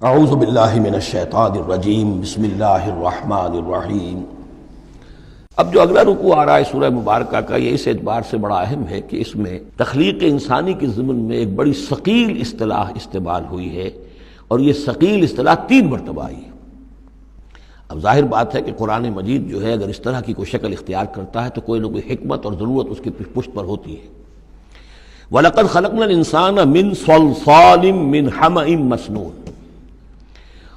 اعوذ باللہ من الشیطان الرجیم بسم اللہ الرحمن الرحیم۔ اب جو اگلا رکوع آ رہا ہے سورہ مبارکہ کا، یہ اس اعتبار سے بڑا اہم ہے کہ اس میں تخلیق انسانی کے ضمن میں ایک بڑی ثقیل اصطلاح استعمال ہوئی ہے، اور یہ ثقیل اصطلاح 3 مرتبہ آئی ہے۔ اب ظاہر بات ہے کہ قرآن مجید جو ہے اگر اس طرح کی کوئی شکل اختیار کرتا ہے تو کوئی نہ کوئی حکمت اور ضرورت اس کی پشت پر ہوتی ہے۔ وَلَقَدْ خَلَقْنَا الْإِنسَانَ مِنْ صَلْصَالٍ مِّنْ حَمَإٍ مَّسْنُونٍ،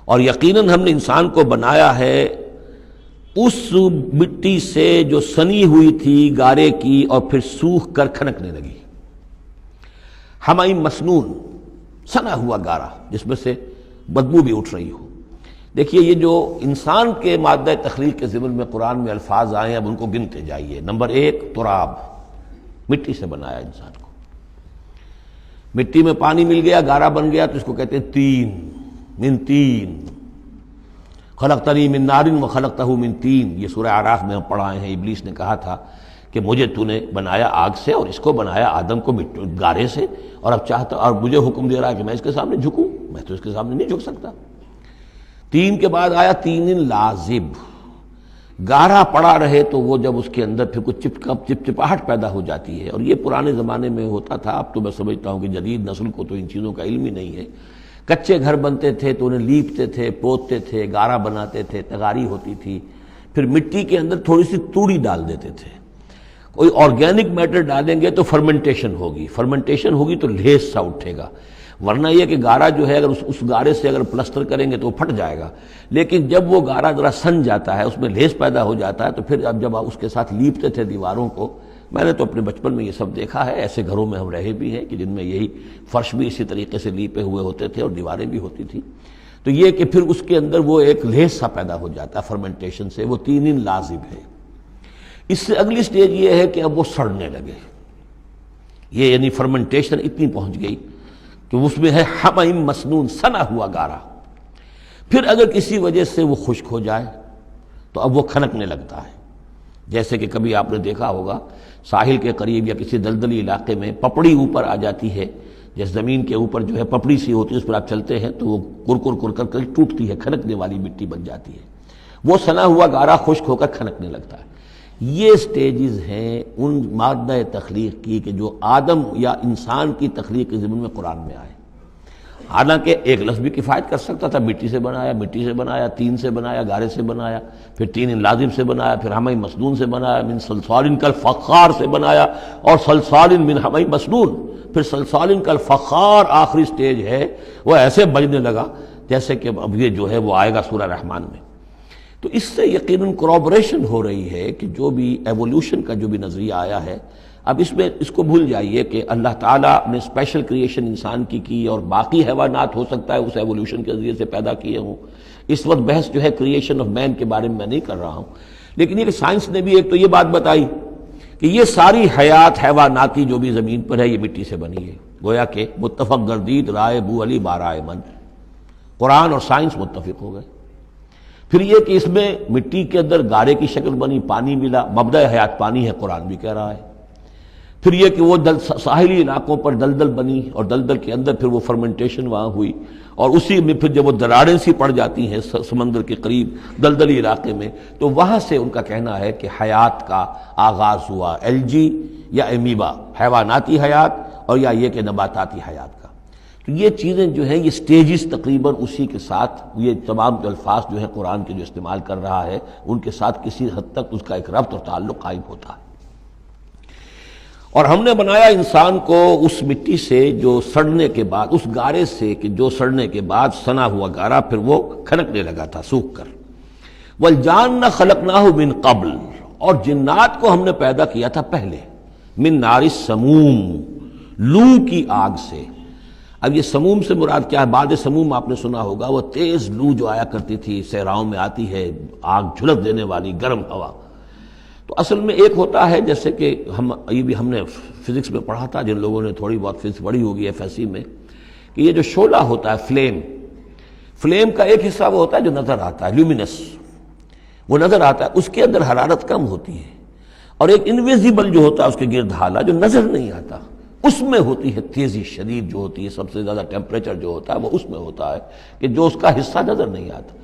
اور یقیناً ہم نے انسان کو بنایا ہے اس مٹی سے جو سنی ہوئی تھی گارے کی اور پھر سوکھ کر کھنکنے لگی۔ حمائم مسنون، سنا ہوا گارا جس میں سے بدبو بھی اٹھ رہی ہو۔ دیکھیے یہ جو انسان کے مادہ تخلیق کے ضمن میں قرآن میں الفاظ آئے ہیں، اب ان کو گنتے جائیے۔ نمبر 1 تراب، مٹی سے بنایا انسان کو۔ مٹی میں پانی مل گیا، گارا بن گیا تو اس کو کہتے ہیں تین، من تین۔ خلقتنی من نار وخلقتہ من تین، یہ سورہ اعراف میں ہم پڑھائے ہیں۔ ابلیس نے کہا تھا کہ مجھے تو نے بنایا آگ سے اور اس کو بنایا آدم کو گارے سے، اور اب چاہتا اور مجھے حکم دے رہا ہے کہ میں اس کے سامنے جھکوں، میں تو اس کے سامنے نہیں جھک سکتا۔ تین کے بعد آیا تین لازب، گارا پڑا رہے تو وہ جب اس کے اندر پھر کچھ چپچپاہٹ پیدا ہو جاتی ہے، اور یہ پرانے زمانے میں ہوتا تھا۔ اب تو میں سمجھتا ہوں کہ جدید نسل کو تو ان چیزوں کا علم ہی نہیں ہے۔ کچے گھر بنتے تھے تو انہیں لیپتے تھے، پوتتے تھے، گارا بناتے تھے، تغاری ہوتی تھی، پھر مٹی کے اندر تھوڑی سی توڑی ڈال دیتے تھے۔ کوئی آرگینک میٹر ڈالیں گے تو فرمنٹیشن ہوگی، فرمنٹیشن ہوگی تو لیس سا اٹھے گا، ورنہ یہ کہ گارا جو ہے اگر اس گارے سے اگر پلسٹر کریں گے تو وہ پھٹ جائے گا۔ لیکن جب وہ گارا ذرا سن جاتا ہے، اس میں لیس پیدا ہو جاتا ہے، تو پھر اب جب آپ اس کے ساتھ لیپتے تھے دیواروں کو، میں نے تو اپنے بچپن میں یہ سب دیکھا ہے، ایسے گھروں میں ہم رہے بھی ہیں کہ جن میں یہی فرش بھی اسی طریقے سے لیپے ہوئے ہوتے تھے اور دیواریں بھی ہوتی تھی، تو یہ کہ پھر اس کے اندر وہ ایک لیس سا پیدا ہو جاتا ہے فرمنٹیشن سے، وہ تین لازب ہے۔ اس سے اگلی سٹیج یہ ہے کہ اب وہ سڑنے لگے، یہ یعنی فرمنٹیشن اتنی پہنچ گئی کہ اس میں ہے حمیم مسنون، سنا ہوا گارا۔ پھر اگر کسی وجہ سے وہ خشک ہو جائے تو اب وہ کھنکنے لگتا ہے۔ جیسے کہ کبھی آپ نے دیکھا ہوگا ساحل کے قریب یا کسی دلدلی علاقے میں پپڑی اوپر آ جاتی ہے، جس زمین کے اوپر جو ہے پپڑی سی ہوتی ہے، اس پر آپ چلتے ہیں تو وہ کر کر ٹوٹتی ہے، کھنکنے والی مٹی بن جاتی ہے۔ وہ سنا ہوا گارا خشک ہو کر کھنکنے لگتا ہے۔ یہ سٹیجز ہیں ان مادہ تخلیق کی کہ جو آدم یا انسان کی تخلیق کے ضمن میں قرآن میں آئے۔ حالانکہ ایک لفظ بھی کفایت کر سکتا تھا، مٹی سے بنایا، تین سے بنایا، گارے سے بنایا، پھر تین لازم سے بنایا، پھر حمیم مسنون سے بنایا، من صلصال کالفخار سے بنایا، اور صلصال من حمیم مسنون، پھر صلصال کالفخار آخری سٹیج ہے، وہ ایسے بجنے لگا جیسے کہ اب یہ جو ہے وہ آئے گا سورہ رحمان میں۔ تو اس سے یقیناً کورابریشن ہو رہی ہے کہ جو بھی ایوولوشن کا جو بھی نظریہ آیا ہے، اب اس میں اس کو بھول جائیے کہ اللہ تعالیٰ نے اسپیشل کریشن انسان کی اور باقی حیوانات ہو سکتا ہے اس ایوولوشن کے ذریعے سے پیدا کیے ہوں۔ اس وقت بحث جو ہے کریشن آف مین کے بارے میں نہیں کر رہا ہوں، لیکن یہ کہ سائنس نے بھی ایک تو یہ بات بتائی کہ یہ ساری حیات حیواناتی جو بھی زمین پر ہے یہ مٹی سے بنی ہے، گویا کہ متفق گردید رائے بو علی بارائے من، قرآن اور سائنس متفق ہو گئے۔ پھر یہ کہ اس میں مٹی کے اندر گارے کی شکل بنی، پانی ملا، مبدأ حیات پانی ہے، قرآن بھی کہہ رہا ہے۔ پھر یہ کہ وہ ساحلی علاقوں پر دلدل بنی، اور دلدل کے اندر پھر وہ فرمنٹیشن وہاں ہوئی، اور اسی میں پھر جب وہ دراڑیں سی پڑ جاتی ہیں سمندر کے قریب دلدلی علاقے میں، تو وہاں سے ان کا کہنا ہے کہ حیات کا آغاز ہوا، الجی یا امیبا، حیواناتی حیات، اور یا یہ کہ نباتاتی حیات کا۔ تو یہ چیزیں جو ہیں یہ سٹیجز تقریباً اسی کے ساتھ، یہ تمام جو الفاظ جو ہیں قرآن کے جو استعمال کر رہا ہے ان کے ساتھ کسی حد تک اس کا ایک ربط اور تعلق قائم ہوتا ہے۔ اور ہم نے بنایا انسان کو اس مٹی سے جو سڑنے کے بعد، اس گارے سے کہ جو سڑنے کے بعد سنا ہوا گارا پھر وہ کھنکنے لگا تھا سوکھ کر۔ والجان خلقناہ من قبل، اور جنات کو ہم نے پیدا کیا تھا پہلے، من نار السموم، لو کی آگ سے۔ اب یہ سموم سے مراد کیا ہے؟ بعد سموم آپ نے سنا ہوگا، وہ تیز لو جو آیا کرتی تھی، صحراؤں میں آتی ہے، آگ جھلس دینے والی گرم ہوا۔ تو اصل میں ایک ہوتا ہے جیسے کہ ہم نے فزکس میں پڑھا تھا، جن لوگوں نے تھوڑی بہت فزکس پڑھی ہوگی FSC میں، کہ یہ جو شعلہ ہوتا ہے فلیم کا ایک حصہ وہ ہوتا ہے جو نظر آتا ہے، لیومینس، وہ نظر آتا ہے، اس کے اندر حرارت کم ہوتی ہے، اور ایک انویزیبل جو ہوتا ہے اس کے گرد حالہ جو نظر نہیں آتا، اس میں ہوتی ہے تیزی شدید جو ہوتی ہے، سب سے زیادہ ٹیمپریچر جو ہوتا ہے وہ اس میں ہوتا ہے کہ جو اس کا حصہ نظر نہیں آتا،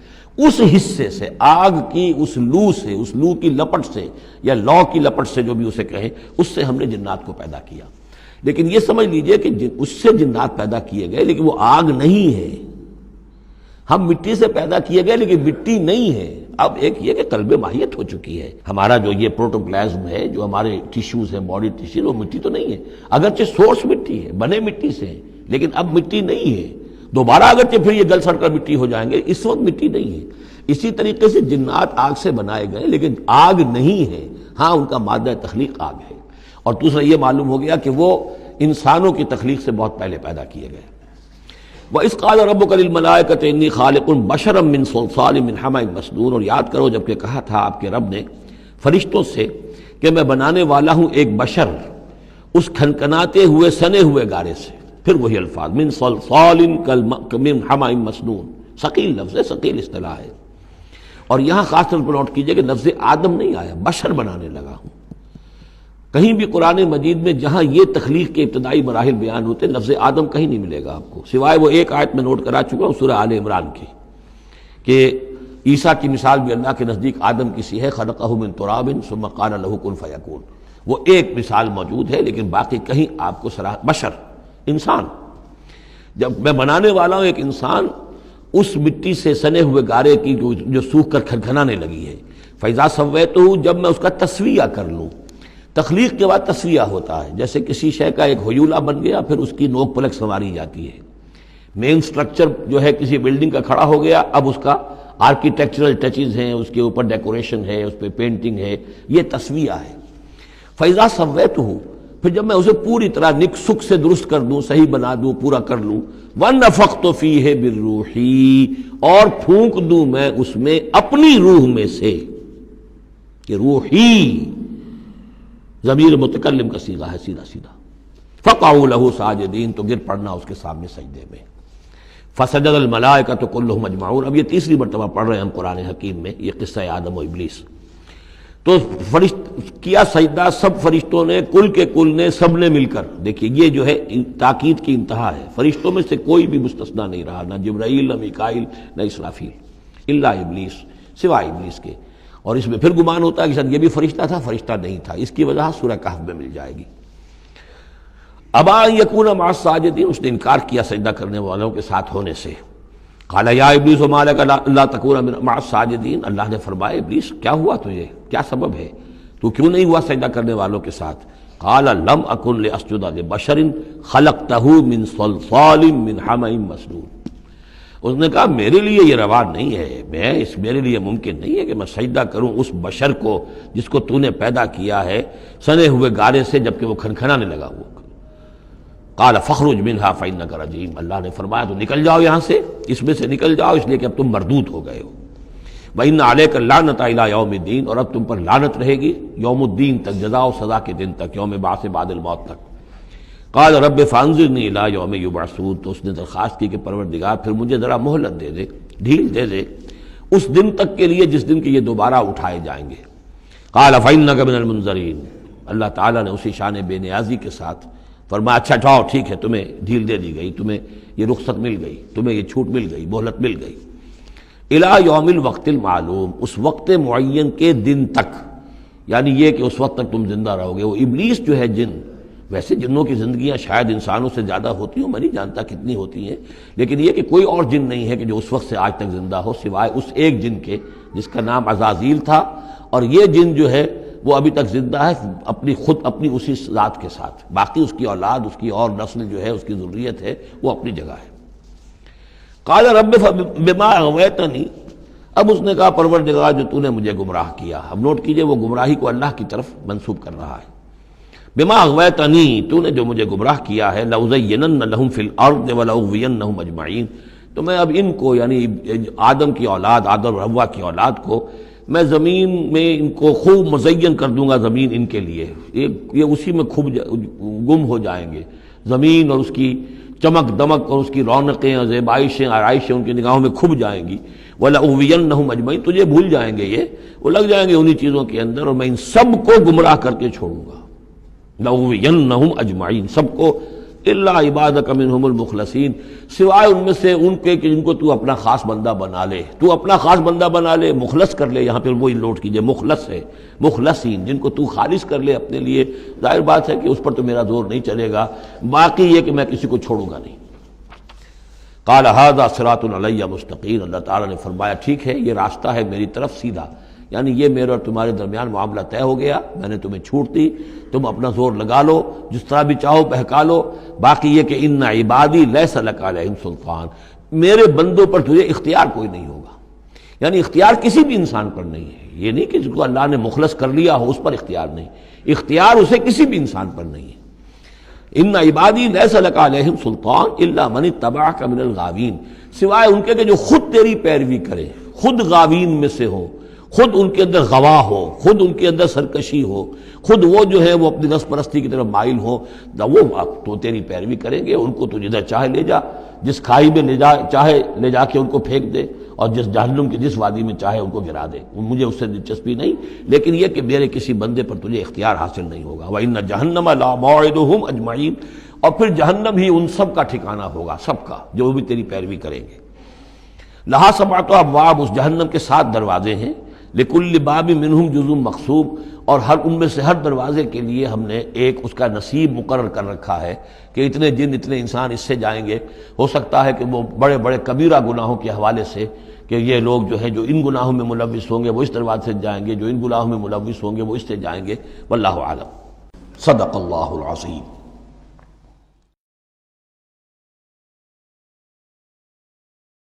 اس حصے سے آگ کی اس لو سے، اس لو کی لپٹ سے یا لو کی لپٹ سے جو بھی اسے کہیں، اس سے ہم نے جنات کو پیدا کیا۔ لیکن یہ سمجھ لیجئے کہ اس سے جنات پیدا کیے گئے لیکن وہ آگ نہیں ہے۔ ہم مٹی سے پیدا کیے گئے لیکن مٹی نہیں ہے۔ اب ایک یہ کہ قلب ماہیت ہو چکی ہے، ہمارا جو یہ پروٹوپلازم ہے، جو ہمارے ٹیشوز ہیں، باڈی ٹیشوز، وہ مٹی تو نہیں ہے، اگرچہ سورس مٹی ہے، بنے مٹی سے ہیں، لیکن اب مٹی نہیں ہے۔ دوبارہ اگرچہ پھر یہ گل سڑ کر مٹی ہو جائیں گے، اس وقت مٹی نہیں ہے۔ اسی طریقے سے جنات آگ سے بنائے گئے لیکن آگ نہیں ہے، ہاں ان کا مادہ تخلیق آگ ہے۔ اور دوسرا یہ معلوم ہو گیا کہ وہ انسانوں کی تخلیق سے بہت پہلے پیدا کیے گئے۔ وَإِذْ قَالَ رَبُّكَ لِلْمَلَائِكَةِ إِنِّي خَالِقٌ بَشَرًا مِّن صَلْصَالٍ مِّنْ حَمَإٍ مَّسْنُونٍ، اور یاد کرو جب کہ کہا تھا آپ کے رب نے فرشتوں سے کہ میں بنانے والا ہوں ایک بشر اس کھنکھناتے ہوئے سنے ہوئے گارے سے، پھر وہی الفاظ من صلصال من حمأ مسنون، ثقیل لفظ ہے، ثقیل اصطلاح ہے۔ اور یہاں خاص طور پر نوٹ کیجئے کہ لفظ آدم نہیں آیا، بشر بنانے لگا ہوں۔ کہیں بھی قرآن مجید میں جہاں یہ تخلیق کے ابتدائی مراحل بیان ہوتے ہیں، لفظ آدم کہیں نہیں ملے گا آپ کو، سوائے وہ ایک آیت میں نوٹ کرا چکا ہوں سورہ آل عمران کی، کہ عیسیٰ کی مثال بھی اللہ کے نزدیک آدم کی سی ہے، خلقہ من تراب ثم قال له کن فیکون، وہ ایک مثال موجود ہے، لیکن باقی کہیں آپ کو بشر، انسان، جب میں بنانے والا ہوں ایک انسان اس مٹی سے سنے ہوئے گارے کی جو سوکھ کر کھنکھنانے لگی ہے، فَإِذَا سَوَّيْتُهُ، جب میں اس کا تسویہ کر لوں۔ تخلیق کے بعد تسویہ ہوتا ہے، جیسے کسی شے کا ایک ہیولہ بن گیا، پھر اس کی نوک پلک سنواری جاتی ہے۔ مین سٹرکچر جو ہے کسی بلڈنگ کا کھڑا ہو گیا، اب اس کا آرکیٹیکچرل ٹچز ہیں، اس کے اوپر ڈیکوریشن ہے، اس پہ پینٹنگ ہے، یہ تسویہ ہے۔ فَإِذَا سَوَّيْتُهُ، پھر جب میں اسے پوری طرح نک سک سے درست کر دوں، صحیح بنا دوں، پورا کر لوں، وَنَفَخْتُ فِيهِ مِن رُوحِي، اور پھونک دوں میں اس میں اپنی روح میں سے، کہ روحی ضمیر متکلم کا صیغہ ہے سیدھا سیدھا۔ فَقَعُوا لَهُ سَاجِدِينَ، تو گر پڑنا اس کے سامنے سجدے میں۔ فَسَجَدَ الْمَلَائِكَةُ كُلُّهُمْ أَجْمَعُونَ، اب یہ تیسری مرتبہ پڑھ رہے ہیں ہم قرآن حکیم میں یہ قصہ آدم و ابلیس۔ تو کیا سجدہ سب فرشتوں نے، کل کے کل نے، سب نے مل کر۔ دیکھیے یہ جو ہے تاکید کی انتہا ہے، فرشتوں میں سے کوئی بھی مستثنیٰ نہیں رہا، نہ جبرائیل، نہ میکائیل، نہ اسرافیل، الا ابلیس، سوائے ابلیس کے۔ اور اس میں پھر گمان ہوتا ہے کہ شاید یہ بھی فرشتہ تھا، فرشتہ نہیں تھا، اس کی وجہ سورہ کہف میں مل جائے گی۔ ابا ان یکون مع الساجدین، اس نے انکار کیا سجدہ کرنے والوں کے ساتھ ہونے سے۔ قال یا ابلیس ما لک الا تکون مع الساجدین، اللہ نے فرمایا ابلیس کیا ہوا تجھے، کیا سبب ہے، تو کیوں نہیں ہوا سجدہ کرنے والوں کے ساتھ؟ قال لم اکن لاسجد لبشر خلقتہ من صلصال من حمأ مسنون، اس نے کہا میرے لیے یہ روا نہیں ہے، میرے لیے ممکن نہیں ہے کہ میں سجدہ کروں اس بشر کو جس کو تو نے پیدا کیا ہے سنے ہوئے گارے سے، جبکہ وہ کھنکھنانے لگا ہوا۔ قال فاخرج منها فإنك رجیم، اللہ نے فرمایا تو نکل جاؤ یہاں سے، اس میں سے نکل جاؤ، اس لیے کہ اب تم مردود ہو گئے ہو۔ وإن عليك اللعنة إلى يوم الدین، اور اب تم پر لعنت رہے گی یوم الدین تک، جزا و سزا کے دن تک، یوم بعث بعد الموت تک۔ قال رب فانظرنی الی یوم یبعثون، تو اس نے درخواست کی کہ پروردگار پھر مجھے ذرا مہلت دے دے، ڈھیل دے دے اس دن تک کے لیے جس دن کے یہ دوبارہ اٹھائے جائیں گے۔ قال فإنک من المنظرین، اللہ تعالیٰ نے اسی شان بے نیازی کے ساتھ فرمایا اچھا جاؤ ٹھیک ہے، تمہیں ڈھیل دے دی گئی، تمہیں یہ رخصت مل گئی، تمہیں یہ چھوٹ مل گئی، مہلت مل گئی۔ الی یوم الوقت المعلوم، اس وقت معین کے دن تک، یعنی یہ کہ اس وقت تک تم زندہ رہو گے۔ وہ ابلیس جو ہے جن، ویسے جنوں کی زندگیاں شاید انسانوں سے زیادہ ہوتی ہوں، میں نہیں جانتا کتنی ہوتی ہیں، لیکن یہ کہ کوئی اور جن نہیں ہے کہ جو اس وقت سے آج تک زندہ ہو سوائے اس ایک جن کے جس کا نام عزازیل تھا، اور یہ جن جو ہے وہ ابھی تک زندہ ہے اپنی اسی ذات کے ساتھ، باقی اس کی اولاد، اس کی اور نسل جو ہے، اس کی ذریت ہے، وہ اپنی جگہ ہے۔ قال رب بما اغویتنی، اب اس نے کہا پروردگار جو تو نے مجھے گمراہ کیا۔ اب نوٹ کیجئے وہ گمراہی کو اللہ کی طرف منسوب کر رہا ہے۔ بما اغویتنی، تو نے جو مجھے گمراہ کیا ہے، لأزینن لہم فی الارض ولأغوینہم اجمعین، تو میں اب ان کو، یعنی آدم کی اولاد، آدم اور حوا کی اولاد کو، میں زمین میں ان کو خوب مزین کر دوں گا، زمین ان کے لیے یہ اسی میں خوب گم ہو جائیں گے، زمین اور اس کی چمک دمک اور اس کی رونقیں اور زیبائشیں آرائشیں ان کی نگاہوں میں کھب جائیں گی۔ وَلَأُغْوِيَنَّهُمْ أَجْمَعِينَ، تجھے بھول جائیں گے، یہ وہ لگ جائیں گے انہی چیزوں کے اندر، اور میں ان سب کو گمراہ کر کے چھوڑوں گا، لَأُغْوِيَنَّهُمْ اجمعین، سب کو الا عبادک منہم المخلصین، سوائے ان میں سے ان کے کہ جن کو تو اپنا خاص بندہ بنا لے، تو اپنا خاص بندہ بنا لے، مخلص کر لے، یہاں پہ وہی نوٹ کیجئے مخلص ہے، مخلصین، جن کو تو خالص کر لے اپنے لیے، ظاہر بات ہے کہ اس پر تو میرا زور نہیں چلے گا، باقی یہ کہ میں کسی کو چھوڑوں گا نہیں۔ قال ھذا صراط علی مستقیم، اللہ تعالیٰ نے فرمایا ٹھیک ہے یہ راستہ ہے میری طرف سیدھا، یعنی یہ میرے اور تمہارے درمیان معاملہ طے ہو گیا، میں نے تمہیں چھوٹ دی، تم اپنا زور لگا لو، جس طرح بھی چاہو بہکا لو، باقی یہ کہ ان عبادی لیس لک علیہم سلطان، میرے بندوں پر تجھے اختیار کوئی نہیں ہوگا، یعنی اختیار کسی بھی انسان پر نہیں ہے، یہ نہیں کہ جس کو اللہ نے مخلص کر لیا ہو اس پر اختیار نہیں، اختیار اسے کسی بھی انسان پر نہیں ہے۔ ان عبادی لیس لک علیہم سلطان الا من اتبعک من الغاوین، سوائے ان کے کہ جو خود تیری پیروی کرے، خود غاوین میں سے ہو، خود ان کے اندر غوا ہو، خود ان کے اندر سرکشی ہو، خود وہ جو ہے وہ اپنی نفس پرستی کی طرف مائل ہو، وہ تو تیری پیروی کریں گے، ان کو تو جدھر چاہے لے جا، جس کھائی میں چاہے لے جا کے ان کو پھینک دے، اور جس جہنم کی جس وادی میں چاہے ان کو گرا دے، مجھے اس سے دلچسپی نہیں، لیکن یہ کہ میرے کسی بندے پر تجھے اختیار حاصل نہیں ہوگا۔ وَإِنَّ جَهَنَّمَ لَمَوْعِدُهُمْ أَجْمَعِينَ، اور پھر جہنم ہی ان سب کا ٹھکانہ ہوگا، سب کا جو بھی تیری پیروی کریں گے۔ لہا سبعۃ ابواب، اس جہنم کے 7 دروازے ہیں، لکل باب منہم جزء مقسوم، اور ہر ان میں سے ہر دروازے کے لیے ہم نے ایک اس کا نصیب مقرر کر رکھا ہے کہ اتنے جن اتنے انسان اس سے جائیں گے۔ ہو سکتا ہے کہ وہ بڑے بڑے کبیرہ گناہوں کے حوالے سے کہ یہ لوگ جو ہیں جو ان گناہوں میں ملوث ہوں گے وہ اس دروازے سے جائیں گے، جو ان گناہوں میں ملوث ہوں گے وہ اس سے جائیں گے، واللہ اعلم۔ صدق اللہ العظیم۔